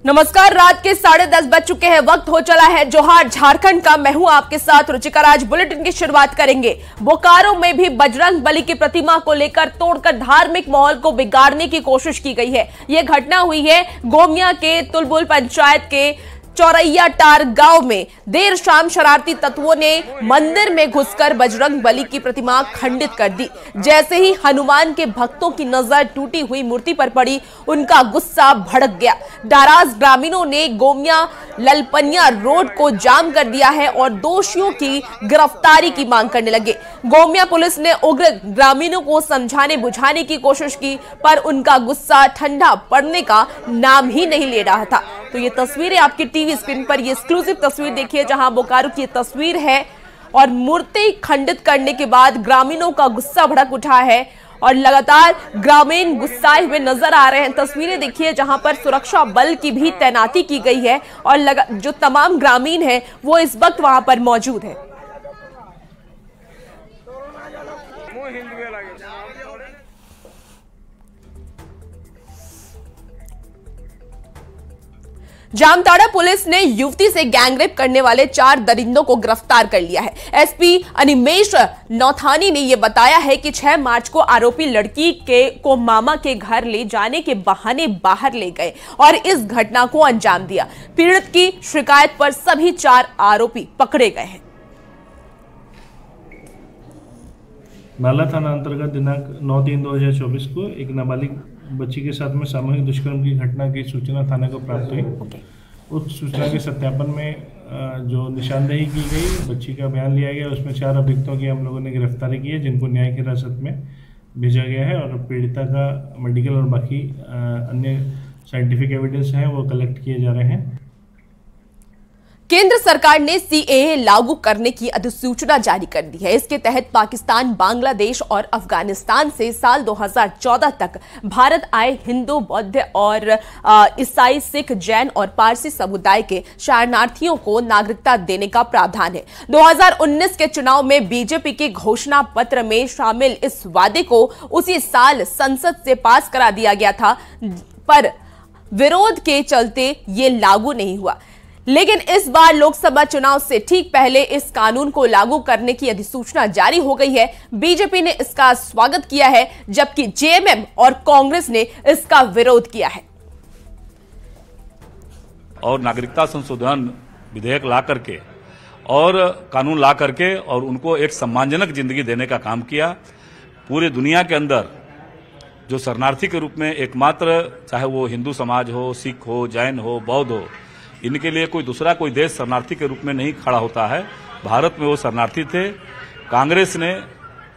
नमस्कार, रात के 10:30 बज चुके हैं। वक्त हो चला है जोहार झारखंड का। मैं हूं आपके साथ रुचिका। आज बुलेटिन की शुरुआत करेंगे। बोकारो में भी बजरंग बली की प्रतिमा को लेकर तोड़कर धार्मिक माहौल को बिगाड़ने की कोशिश की गई है। यह घटना हुई है गोमिया के तुलबुल पंचायत के चौरैया टार गांव में। देर शाम शरारती तत्वों ने मंदिर में घुसकर बजरंग बली की प्रतिमा खंडित कर दी। जैसे ही हनुमान के भक्तों की नजर टूटी हुई मूर्ति पर पड़ी, उनका गुस्सा भड़क गया। नाराज ग्रामीणों ने गोमिया ललपनिया रोड को जाम कर दिया है और दोषियों की गिरफ्तारी की मांग करने लगे। गोमिया पुलिस ने उग्र ग्रामीणों को समझाने बुझाने की कोशिश की, पर उनका गुस्सा ठंडा पड़ने का नाम ही नहीं ले रहा था। तो ये तस्वीरें आपकी टीवी स्क्रीन पर, ये एक्सक्लूसिव तस्वीर देखिए जहां बोकारो की तस्वीर है और मूर्ति खंडित करने के बाद ग्रामीणों का गुस्सा भड़क उठा है और लगातार ग्रामीण गुस्साए हुए नजर आ रहे हैं। तस्वीरें देखिए जहां पर सुरक्षा बल की भी तैनाती की गई है और जो तमाम ग्रामीण हैं वो इस वक्त वहां पर मौजूद है। जामताड़ा पुलिस ने युवती से गैंगरेप करने वाले 4 दरिंदों को गिरफ्तार कर लिया है। एसपी अनिमेश नौथानी ने यह बताया है कि 6 मार्च को आरोपी लड़की को मामा के घर ले जाने के बहाने बाहर ले गए और इस घटना को अंजाम दिया। पीड़ित की शिकायत पर सभी 4 आरोपी पकड़े गए हैं। नाला थाना अंतर्गत दिनांक 9/3/2024 को एक नाबालिग बच्ची के साथ में सामूहिक दुष्कर्म की घटना की सूचना थाने को प्राप्त हुई। उस सूचना के सत्यापन में जो निशानदेही की गई, बच्ची का बयान लिया गया, उसमें 4 अभियुक्तों की हम लोगों ने गिरफ्तारी की है, जिनको न्यायिक हिरासत में भेजा गया है और पीड़िता का मेडिकल और बाकी अन्य साइंटिफिक एविडेंस हैं वो कलेक्ट किए जा रहे हैं। केंद्र सरकार ने सीएए लागू करने की अधिसूचना जारी कर दी है। इसके तहत पाकिस्तान, बांग्लादेश और अफगानिस्तान से साल 2014 तक भारत आए हिंदू, बौद्ध और ईसाई, सिख, जैन और पारसी समुदाय के शरणार्थियों को नागरिकता देने का प्रावधान है। 2019 के चुनाव में बीजेपी के घोषणा पत्र में शामिल इस वादे को उसी साल संसद से पास करा दिया गया था, पर विरोध के चलते ये लागू नहीं हुआ। लेकिन इस बार लोकसभा चुनाव से ठीक पहले इस कानून को लागू करने की अधिसूचना जारी हो गई है। बीजेपी ने इसका स्वागत किया है, जबकि जेएमएम और कांग्रेस ने इसका विरोध किया है। और नागरिकता संशोधन विधेयक ला करके और कानून ला करके और उनको एक सम्मानजनक जिंदगी देने का काम किया। पूरे दुनिया के अंदर जो शरणार्थी के रूप में एकमात्र, चाहे वो हिंदू समाज हो, सिख हो, जैन हो, बौद्ध हो, इनके लिए कोई दूसरा कोई देश शरणार्थी के रूप में नहीं खड़ा होता है। भारत में वो शरणार्थी थे। कांग्रेस ने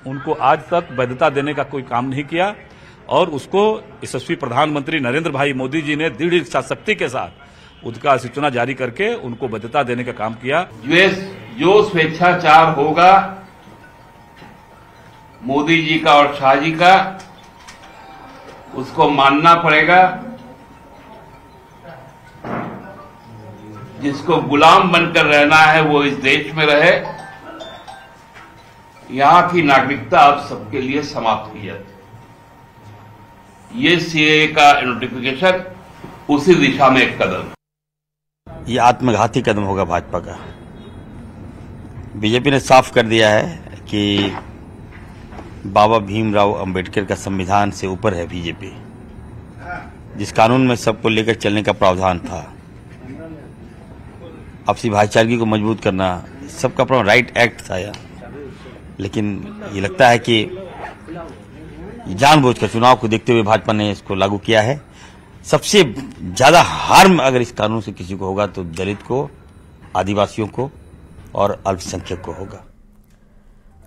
उनको आज तक वैधता देने का कोई काम नहीं किया और उसको यशस्वी प्रधानमंत्री नरेंद्र भाई मोदी जी ने दृढ़ इच्छा शक्ति के साथ उसका अधिसूचना जारी करके उनको वैधता देने का काम किया। जो स्वेच्छाचार होगा मोदी जी का और शाह जी का, उसको मानना पड़ेगा। जिसको गुलाम बनकर रहना है वो इस देश में रहे। यहां की नागरिकता अब सबके लिए समाप्त की जाती। ये सीएए का नोटिफिकेशन उसी दिशा में एक कदम। ये आत्मघाती कदम होगा भाजपा का। बीजेपी ने साफ कर दिया है कि बाबा भीमराव अंबेडकर का संविधान से ऊपर है बीजेपी। जिस कानून में सबको लेकर चलने का प्रावधान था, आपसी भाईचारगी को मजबूत करना, सबका अपना राइट एक्ट था यार, लेकिन ये लगता है कि जानबूझकर चुनाव को देखते हुए भाजपा ने इसको लागू किया है। सबसे ज्यादा हार्म अगर इस कानून से किसी को होगा तो दलित को, आदिवासियों को और अल्पसंख्यक को होगा।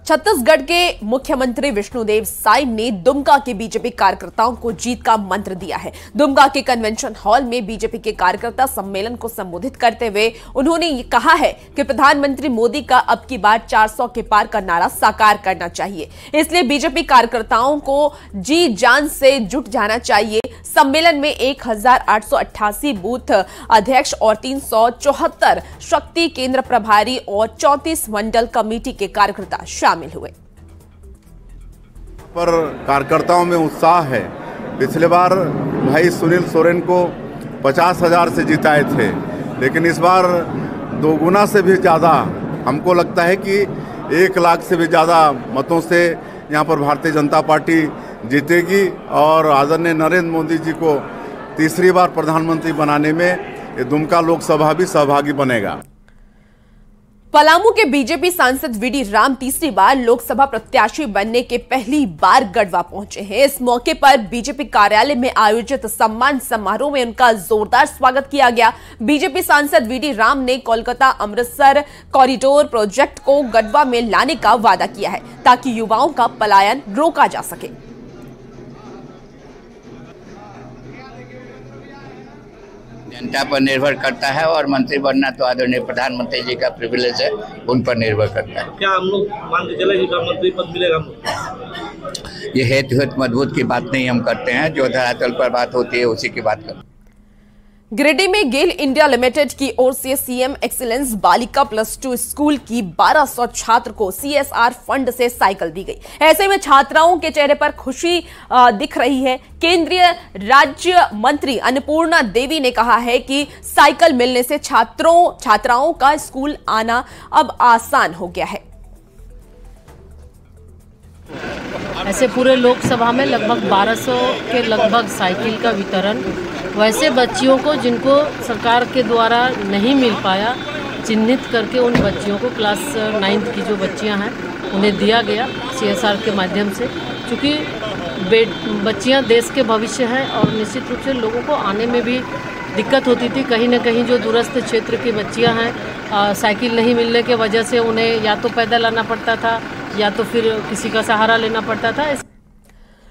छत्तीसगढ़ के मुख्यमंत्री विष्णुदेव साय ने दुमका के बीजेपी कार्यकर्ताओं को जीत का मंत्र दिया है। दुमका के कन्वेंशन हॉल में बीजेपी के कार्यकर्ता सम्मेलन को संबोधित करते हुए उन्होंने ये कहा है कि प्रधानमंत्री मोदी का अब की बार 400 के पार का नारा साकार करना चाहिए। इसलिए बीजेपी कार्यकर्ताओं को जी जान से जुट जाना चाहिए। सम्मेलन में 1888 बूथ अध्यक्ष और 374 शक्ति केंद्र प्रभारी और 34 मंडल कमेटी के कार्यकर्ता शामिल हुए। पर कार्यकर्ताओं में उत्साह है। पिछले बार भाई सुनील सोरेन को 50,000 से जिताए थे, लेकिन इस बार 2 गुना से भी ज़्यादा, हमको लगता है कि 1 लाख से भी ज़्यादा मतों से यहाँ पर भारतीय जनता पार्टी जीतेगी और आदरणीय नरेंद्र मोदी जी को तीसरी बार प्रधानमंत्री बनाने में ये दुमका लोकसभा भी सहभागी बनेगा। पलामू के बीजेपी सांसद वीडी राम तीसरी बार लोकसभा प्रत्याशी बनने के पहली बार गढ़वा पहुंचे हैं। इस मौके पर बीजेपी कार्यालय में आयोजित सम्मान समारोह में उनका जोरदार स्वागत किया गया। बीजेपी सांसद वीडी राम ने कोलकाता अमृतसर कॉरिडोर प्रोजेक्ट को गढ़वा में लाने का वादा किया है ताकि युवाओं का पलायन रोका जा सके। जनता पर निर्भर करता है और मंत्री बनना तो आदरणीय प्रधानमंत्री जी का प्रिविलेज है, उन पर निर्भर करता है। क्या हम लोग मान के चले कि मंत्री पद मिलेगा? ये हेतु मजबूत की बात नहीं हम करते हैं, जो धरातल पर बात होती है उसी की बात करते हैं। गिरिडीह में गेल इंडिया लिमिटेड की ओर से सीएम एक्सीलेंस बालिका +2 स्कूल की 1200 छात्र को CSR फंड से साइकिल दी गई। ऐसे में छात्राओं के चेहरे पर खुशी दिख रही है। केंद्रीय राज्य मंत्री अन्नपूर्णा देवी ने कहा है कि साइकिल मिलने से छात्राओं का स्कूल आना अब आसान हो गया है। ऐसे पूरे लोकसभा में लगभग 1200 के लगभग साइकिल का वितरण वैसे बच्चियों को जिनको सरकार के द्वारा नहीं मिल पाया, चिन्हित करके उन बच्चियों को क्लास 9th की जो बच्चियां हैं उन्हें दिया गया CSR के माध्यम से। क्योंकि बच्चियां देश के भविष्य हैं और निश्चित रूप से लोगों को आने में भी दिक्कत होती थी। कहीं ना कहीं जो दूरस्थ क्षेत्र की बच्चियां हैं, साइकिल नहीं मिलने के वजह से उन्हें या तो पैदल आना पड़ता था या तो फिर किसी का सहारा लेना पड़ता था।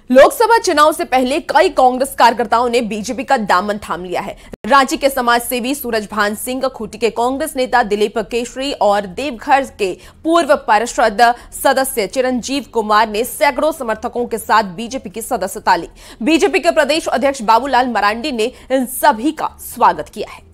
लोकसभा चुनाव से पहले कई कांग्रेस कार्यकर्ताओं ने बीजेपी का दामन थाम लिया है। रांची के समाज सेवी सूरजभान सिंह, खूंटी के कांग्रेस नेता दिलीप केशरी और देवघर के पूर्व पार्षद सदस्य चिरंजीव कुमार ने सैकड़ों समर्थकों के साथ बीजेपी की सदस्यता ली। बीजेपी के प्रदेश अध्यक्ष बाबूलाल मरांडी ने इन सभी का स्वागत किया है।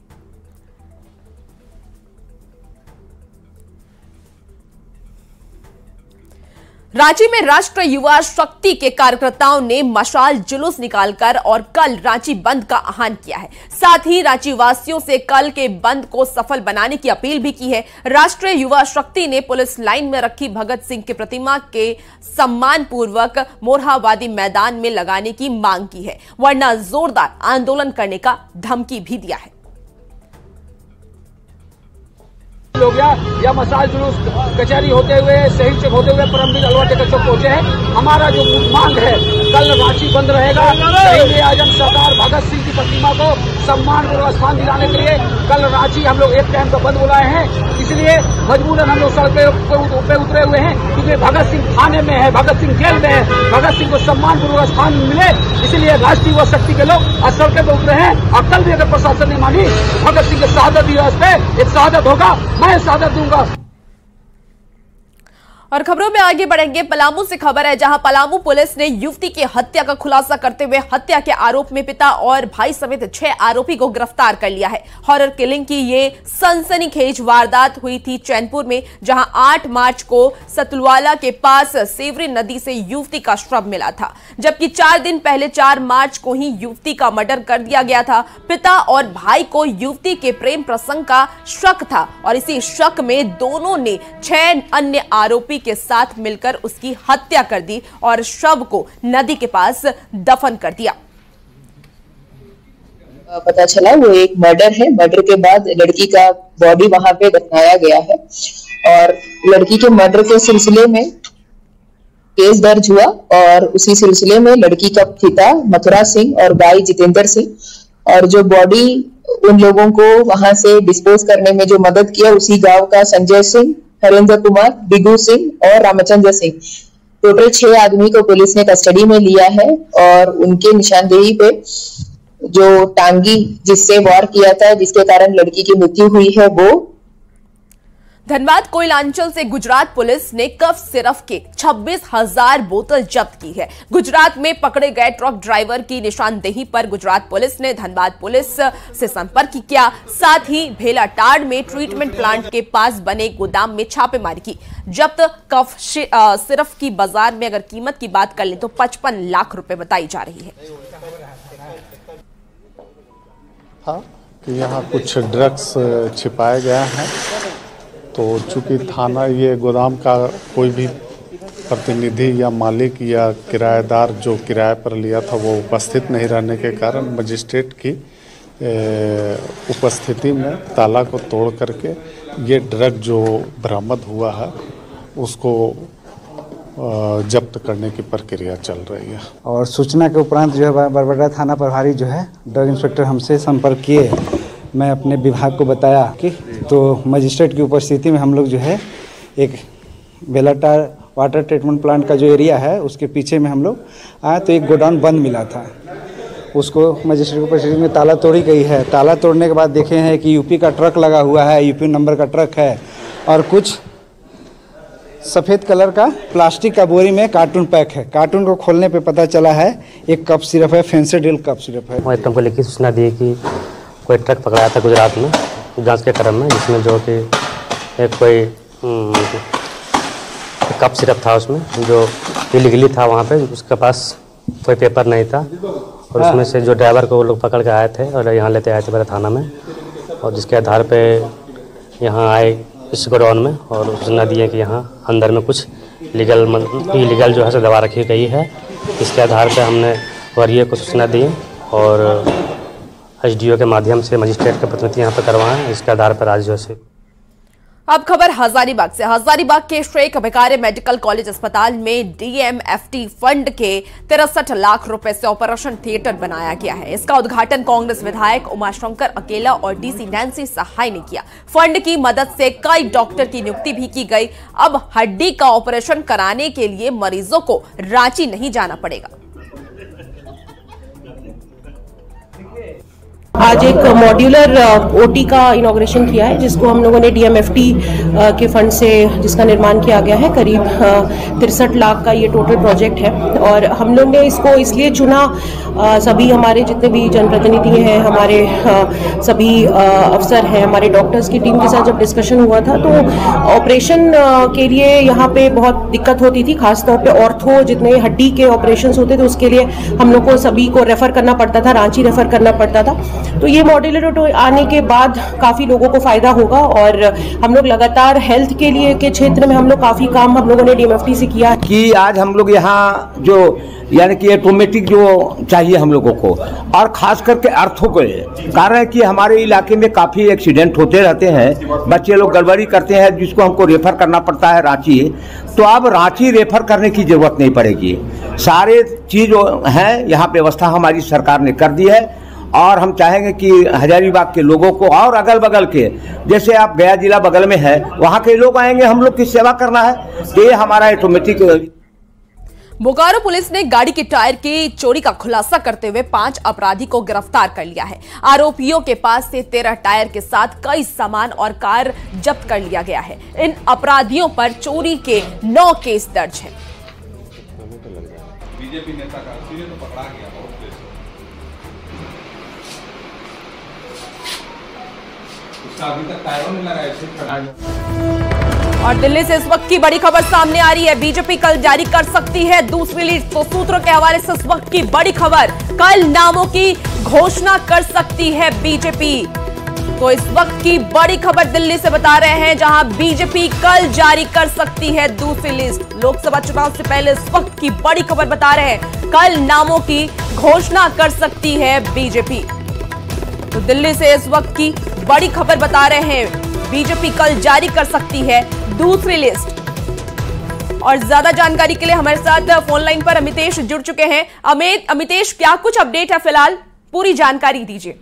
रांची में राष्ट्रीय युवा शक्ति के कार्यकर्ताओं ने मशाल जुलूस निकालकर और कल रांची बंद का आह्वान किया है। साथ ही रांची वासियों से कल के बंद को सफल बनाने की अपील भी की है। राष्ट्रीय युवा शक्ति ने पुलिस लाइन में रखी भगत सिंह की प्रतिमा के सम्मान पूर्वक मोरहाबादी मैदान में लगाने की मांग की है, वरना जोरदार आंदोलन करने का धमकी भी दिया है। हो गया या मसाल जुलूस कचहरी होते हुए, शहीद चौक होते हुए परमवीर अलवा टेकर चौक पहुंचे हैं। हमारा जो मांग है, कल रांची बंद रहेगा। शहीद आजम सरदार भगत सिंह की प्रतिमा को सम्मान पूर्वक स्थान दिलाने के लिए कल रांची हम लोग एक टाइम का बंद बुलाए हैं। इसलिए मजबूरन हम लोग सड़क पे उतरे हुए हैं, क्योंकि भगत सिंह थाने में है, भगत सिंह जेल में है। भगत सिंह को सम्मान पूर्वक स्थान मिले, इसलिए राष्ट्रीय युवा शक्ति के लोग आज सड़क पे उतरे हैं। और कल भी अगर प्रशासन ने मानी भगत सिंह के शहादत दिवस पे एक शहादत होगा, मैं शहादत दूंगा। और खबरों में आगे बढ़ेंगे। पलामू से खबर है, जहां पलामू पुलिस ने युवती की हत्या का खुलासा करते हुए हत्या के आरोप में पिता और भाई समेत 6 आरोपी को गिरफ्तार कर लिया है। हॉरर किलिंग की ये सनसनीखेज वारदात हुई थी चैनपुर में, जहां 8 मार्च को सतुलवाला के पास सेवरी नदी से युवती का शव मिला था, जबकि 4 दिन पहले 4 मार्च को ही युवती का मर्डर कर दिया गया था। पिता और भाई को युवती के प्रेम प्रसंग का शक था और इसी शक में दोनों ने 6 अन्य आरोपी के साथ मिलकर उसकी हत्या कर दी और शव को नदी के पास दफन कर दिया। पता चला वो एक मर्डर है। मर्डर के बाद लड़की का बॉडी वहां पे दफनाया गया है और लड़की के मर्डर के सिलसिले में केस दर्ज हुआ और उसी सिलसिले में लड़की का पिता मथुरा सिंह और भाई जितेंद्र सिंह और जो बॉडी उन लोगों को वहां से डिस्पोज करने में जो मदद किया उसी गांव का संजय सिंह, हरेंद्र कुमार, बिगू सिंह और रामचंद्र सिंह, टोटल 6 आदमी को पुलिस ने कस्टडी में लिया है और उनके निशानदेही पे जो टांगी जिससे वार किया था, जिसके कारण लड़की की मृत्यु हुई है, वो। धनबाद कोयलांचल से गुजरात पुलिस ने कफ सिरफ के 26,000 बोतल जब्त की है। गुजरात में पकड़े गए ट्रक ड्राइवर की निशानदेही पर गुजरात पुलिस ने धनबाद पुलिस से संपर्क किया। साथ ही भेलाटाड़ में ट्रीटमेंट प्लांट के पास बने गोदाम में छापेमारी की। जब्त कफ सिरफ की बाजार में अगर कीमत की बात कर ले तो 55 लाख रुपए बताई जा रही है। था कि यहाँ कुछ ड्रग्स छिपाया गया है, तो चूंकि थाना ये गोदाम का कोई भी प्रतिनिधि या मालिक या किराएदार जो किराए पर लिया था वो उपस्थित नहीं रहने के कारण मजिस्ट्रेट की उपस्थिति में ताला को तोड़ करके ये ड्रग जो बरामद हुआ है उसको जब्त करने की प्रक्रिया चल रही है। और सूचना के उपरांत जो है बरबड्डा थाना प्रभारी जो है ड्रग इंस्पेक्टर हमसे संपर्क किए। मैं अपने विभाग को बताया कि तो मजिस्ट्रेट की उपस्थिति में हम लोग जो है एक बेलाटार वाटर ट्रीटमेंट प्लांट का जो एरिया है उसके पीछे में हम लोग आए तो एक गोडाउन बंद मिला था। उसको मजिस्ट्रेट की उपस्थिति में ताला तोड़ी गई है। ताला तोड़ने के बाद देखे हैं कि यूपी का ट्रक लगा हुआ है, यूपी नंबर का ट्रक है और कुछ सफ़ेद कलर का प्लास्टिक का बोरी में कार्टून पैक है। कार्टून को खोलने पे पता चला है एक कप सिरप है, फेंसिडिल कप सिरप है। वही हमको लिखित सूचना दी कि कोई ट्रक पकड़ाया था गुजरात में जांच के क्रम में, जिसमें जो कि एक कोई कप सिरप था उसमें जो इलीगली था वहाँ पे, उसके पास कोई पेपर नहीं था और उसमें से जो ड्राइवर को वो लोग पकड़ के आए थे और यहाँ लेते आए थे मेरे थाना में, और जिसके आधार पे यहाँ आए इस गोडाउन में और सूचना दी है कि यहाँ अंदर में कुछ इलीगल जो है दवा रखी गई है। इसके आधार पे हमने वरीय को सूचना दी और एसडीओ के माध्यम से मजिस्ट्रेट के प्रतिनिधि यहाँ पर करवाएं। इसके आधार पर आज जो है। अब खबर हजारीबाग से। हजारीबाग के शेख भिखारी मेडिकल कॉलेज अस्पताल में डीएमएफटी फंड के 63 लाख रुपए से ऑपरेशन थिएटर बनाया गया है। इसका उद्घाटन कांग्रेस विधायक उमाशंकर अकेला और डीसी नैन्सी सहाय ने किया। फंड की मदद से कई डॉक्टर की नियुक्ति भी की गई। अब हड्डी का ऑपरेशन कराने के लिए मरीजों को रांची नहीं जाना पड़ेगा। आज एक मॉड्यूलर ओटी का इनॉग्रेशन किया है, जिसको हम लोगों ने डीएमएफटी के फंड से जिसका निर्माण किया गया है। करीब 63 लाख का ये टोटल प्रोजेक्ट है और हम लोग ने इसको इसलिए चुना, सभी हमारे जितने भी जनप्रतिनिधि हैं, हमारे सभी अफसर हैं, हमारे डॉक्टर्स की टीम के साथ जब डिस्कशन हुआ था तो ऑपरेशन के लिए यहाँ पे बहुत दिक्कत होती थी। खासतौर पे ऑर्थो जितने हड्डी के ऑपरेशंस होते थे उसके लिए हम लोग को सभी को रेफर करना पड़ता था, रांची रेफर करना पड़ता था। तो ये मॉड्यूलर आने के बाद काफ़ी लोगों को फ़ायदा होगा और हम लोग लगातार हेल्थ के लिए के क्षेत्र में हम लोग काफ़ी काम हम लोगों ने डीएमएफटी से किया कि आज हम लोग यहाँ जो यानी कि ऑटोमेटिक जो चाहिए हम लोगों को, और ख़ास करके अर्थों को, कारण है कि हमारे इलाके में काफ़ी एक्सीडेंट होते रहते हैं, बच्चे लोग गड़बड़ी करते हैं जिसको हमको रेफ़र करना पड़ता है रांची। तो अब रांची रेफ़र करने की ज़रूरत नहीं पड़ेगी, सारे चीज़ हैं यहाँ व्यवस्था हमारी सरकार ने कर दी है। और हम चाहेंगे कि हजारीबाग के लोगों को और अगल बगल के, जैसे आप गया जिला बगल में है, वहाँ के लोग आएंगे, हम लोग की सेवा करना है, तो ये हमारा ऑटोमेटिक। बोकारो पुलिस ने गाड़ी के टायर की चोरी का खुलासा करते हुए 5 अपराधी को गिरफ्तार कर लिया है। आरोपियों के पास से 13 टायर के साथ कई सामान और कार जब्त कर लिया गया है। इन अपराधियों पर चोरी के 9 केस दर्ज हैं। बीजेपी नेता का तो पकड़ा गया। अभी तक टायरों में लगाया। और दिल्ली से इस वक्त की बड़ी खबर सामने आ रही है। बीजेपी कल जारी कर सकती है दूसरी लिस्ट। तो सूत्रों के हवाले से इस वक्त की बड़ी खबर, कल नामों की घोषणा कर सकती है बीजेपी। तो इस वक्त की बड़ी खबर दिल्ली से बता रहे हैं, जहां बीजेपी कल जारी कर सकती है दूसरी लिस्ट। लोकसभा चुनाव से पहले इस वक्त की बड़ी खबर बता रहे हैं, कल नामों की घोषणा कर सकती है बीजेपी। तो दिल्ली से इस वक्त की बड़ी खबर बता रहे हैं, बीजेपी कल जारी कर सकती है दूसरी लिस्ट। और ज्यादा जानकारी के लिए हमारे साथ फोन लाइन पर अमितेश जुड़ चुके हैं। अमितेश, क्या कुछ अपडेट है फिलहाल, पूरी जानकारी दीजिए।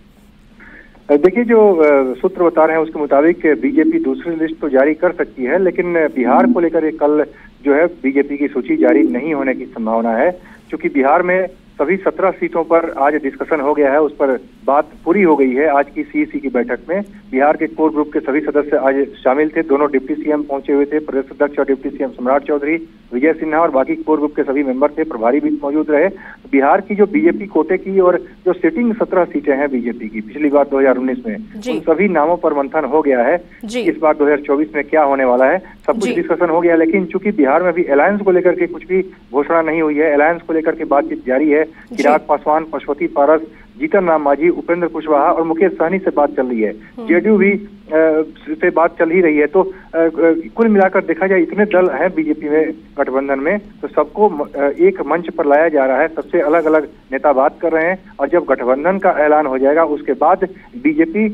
देखिए, जो सूत्र बता रहे हैं उसके मुताबिक बीजेपी दूसरी लिस्ट तो जारी कर सकती है, लेकिन बिहार को लेकर कल जो है बीजेपी की सूची जारी नहीं होने की संभावना है, क्योंकि बिहार में सभी 17 सीटों पर आज डिस्कशन हो गया है, उस पर बात पूरी हो गई है। आज की सीईसी की बैठक में बिहार के कोर ग्रुप के सभी सदस्य आज शामिल थे। दोनों डिप्टी सीएम पहुंचे हुए थे, प्रदेश अध्यक्ष और डिप्टी सीएम सम्राट चौधरी, विजय सिन्हा और बाकी कोर ग्रुप के सभी मेंबर थे, प्रभारी भी मौजूद रहे। बिहार की जो बीजेपी कोटे की और जो सिटिंग 17 सीटें हैं बीजेपी की पिछली बार 2019 में, उन सभी नामों पर मंथन हो गया है। इस बार 2024 में क्या होने वाला है, सब कुछ डिस्कशन हो गया। लेकिन चूंकि बिहार में भी अलायंस को लेकर के कुछ भी घोषणा नहीं हुई है, अलायंस को लेकर के बातचीत जारी है। चिराग पासवान, पशुपति पारस, जीतन राम मांझी, उपेंद्र कुशवाहा और मुकेश सहनी से बात चल रही है। जेडीयू भी से बात चल ही रही है। तो कुल मिलाकर देखा जाए इतने दल हैं बीजेपी में, गठबंधन में, तो सबको एक मंच पर लाया जा रहा है। सबसे अलग अलग नेता बात कर रहे हैं और जब गठबंधन का ऐलान हो जाएगा उसके बाद बीजेपी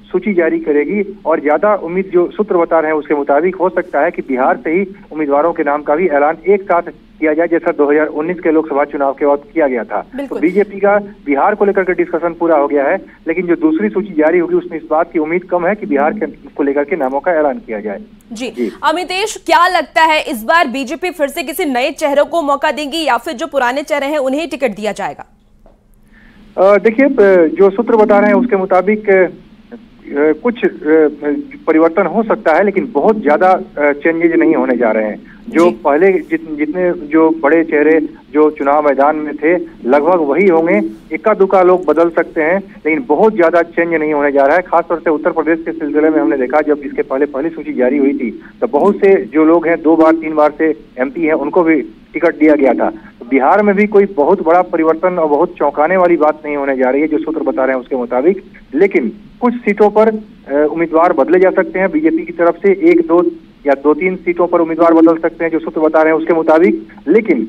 सूची जारी करेगी। और ज्यादा उम्मीद जो सूत्र बता रहे हैं उसके मुताबिक हो सकता है कि बिहार से ही उम्मीदवारों के नाम का भी ऐलान एक साथ किया जाए, जैसा 2019 के लोकसभा चुनाव के वक्त किया गया था। तो बीजेपी का बिहार को लेकर के डिस्कशन पूरा हो गया है, लेकिन जो दूसरी सूची जारी होगी उसमें इस बात की उम्मीद कम है कि बिहार को लेकर के नामों का ऐलान किया जाए। जी अमितेश, क्या लगता है इस बार बीजेपी फिर से किसी नए चेहरों को मौका देंगी या फिर जो पुराने चेहरे हैं उन्हें टिकट दिया जाएगा? देखिए, जो सूत्र बता रहे हैं उसके मुताबिक कुछ परिवर्तन हो सकता है, लेकिन बहुत ज्यादा चेंजेज नहीं होने जा रहे हैं। जो पहले जितने जो बड़े चेहरे जो चुनाव मैदान में थे लगभग वही होंगे। इक्का दुक्का लोग बदल सकते हैं, लेकिन बहुत ज्यादा चेंज नहीं होने जा रहा है। खासतौर से उत्तर प्रदेश के सिलसिले में हमने देखा, जब इसके पहले पहली सूची जारी हुई थी तो बहुत से जो लोग हैं 2 बार 3 बार से एमपी हैं उनको भी टिकट दिया गया था। तो बिहार में भी कोई बहुत बड़ा परिवर्तन और बहुत चौंकाने वाली बात नहीं होने जा रही है जो सूत्र बता रहे हैं उसके मुताबिक। लेकिन कुछ सीटों पर उम्मीदवार बदले जा सकते हैं बीजेपी की तरफ से, 1, 2 या 2-3 सीटों पर उम्मीदवार बदल सकते हैं जो सूत्र बता रहे हैं उसके मुताबिक। लेकिन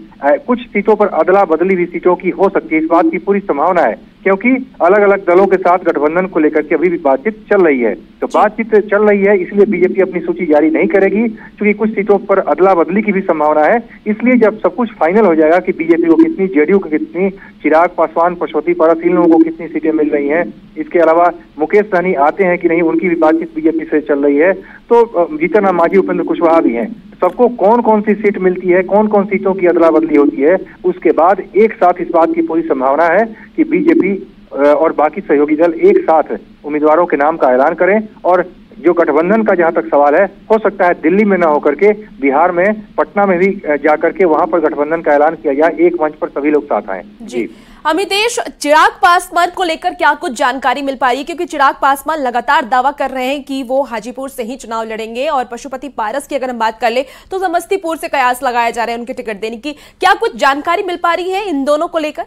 कुछ सीटों पर अदला बदली भी सीटों की हो सकती है, इस बात की पूरी संभावना है, क्योंकि अलग अलग दलों के साथ गठबंधन को लेकर के अभी भी बातचीत चल रही है। तो बातचीत चल रही है, इसलिए बीजेपी अपनी सूची जारी नहीं करेगी, क्योंकि कुछ सीटों पर अदला बदली की भी संभावना है। इसलिए जब सब कुछ फाइनल हो जाएगा कि बीजेपी को कितनी, जेडीयू को कितनी, चिराग पासवान, पशुपति पारस, इन लोगों को कितनी सीटें मिल रही हैं, इसके अलावा मुकेश सहनी आते हैं कि नहीं, उनकी भी बातचीत बीजेपी से चल रही है। तो जीतन राम मांझी, उपेंद्र कुशवाहा भी हैं। सबको कौन कौन सी सीट मिलती है, कौन कौन सीटों की अदला बदली होती है, उसके बाद एक साथ इस बात की पूरी संभावना है कि बीजेपी और बाकी सहयोगी दल एक साथ उम्मीदवारों के नाम का ऐलान करें। और जो गठबंधन का जहां तक सवाल है, हो सकता है दिल्ली में ना होकर के बिहार में, पटना में भी जाकर के वहां पर गठबंधन का ऐलान किया जाए, एक मंच पर सभी लोग साथ आए। जी अमितेश, चिराग पासवान को लेकर क्या कुछ जानकारी मिल पा रही है? क्योंकि चिराग पासवान लगातार दावा कर रहे हैं कि वो हाजीपुर से ही चुनाव लड़ेंगे, और पशुपति पारस की अगर हम बात कर ले तो समस्तीपुर से कयास लगाया जा रहा है उनके टिकट देने की। क्या कुछ जानकारी मिल पा रही है इन दोनों को लेकर?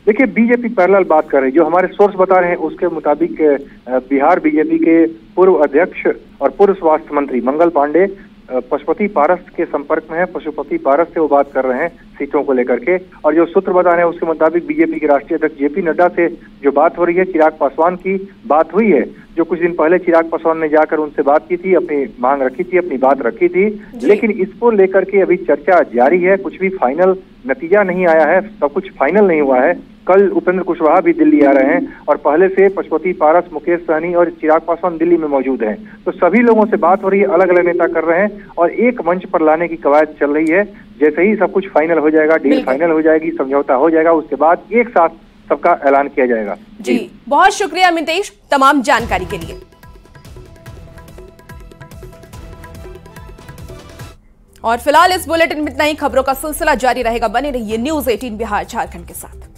देखिए, बीजेपी पैरेलल बात कर रही है। जो हमारे सोर्स बता रहे हैं उसके मुताबिक बिहार बीजेपी के पूर्व अध्यक्ष और पूर्व स्वास्थ्य मंत्री मंगल पांडे पशुपति पारस के संपर्क में है। पशुपति पारस से वो बात कर रहे हैं सीटों को लेकर के। और जो सूत्र बता रहे हैं उसके मुताबिक बीजेपी के राष्ट्रीय अध्यक्ष जेपी नड्डा से जो बात हो रही है, चिराग पासवान की बात हुई है। जो कुछ दिन पहले चिराग पासवान ने जाकर उनसे बात की थी, अपनी मांग रखी थी, अपनी बात रखी थी, लेकिन इसको लेकर के अभी चर्चा जारी है। कुछ भी फाइनल नतीजा नहीं आया है, सब कुछ फाइनल नहीं हुआ है। कल उपेंद्र कुशवाहा भी दिल्ली आ रहे हैं और पहले से पशुपति पारस, मुकेश सहनी और चिराग पासवान दिल्ली में मौजूद हैं। तो सभी लोगों से बात हो रही है, अलग अलग नेता कर रहे हैं और एक मंच पर लाने की कवायद चल रही है। जैसे ही सब कुछ फाइनल हो जाएगा, डील फाइनल हो जाएगी, समझौता हो जाएगा, उसके बाद एक साथ सबका ऐलान किया जाएगा। जी बहुत शुक्रिया अमितेश तमाम जानकारी के लिए। और फिलहाल इस बुलेटिन में इतना ही। खबरों का सिलसिला जारी रहेगा, बने रहिए न्यूज़ 18 बिहार झारखंड के साथ।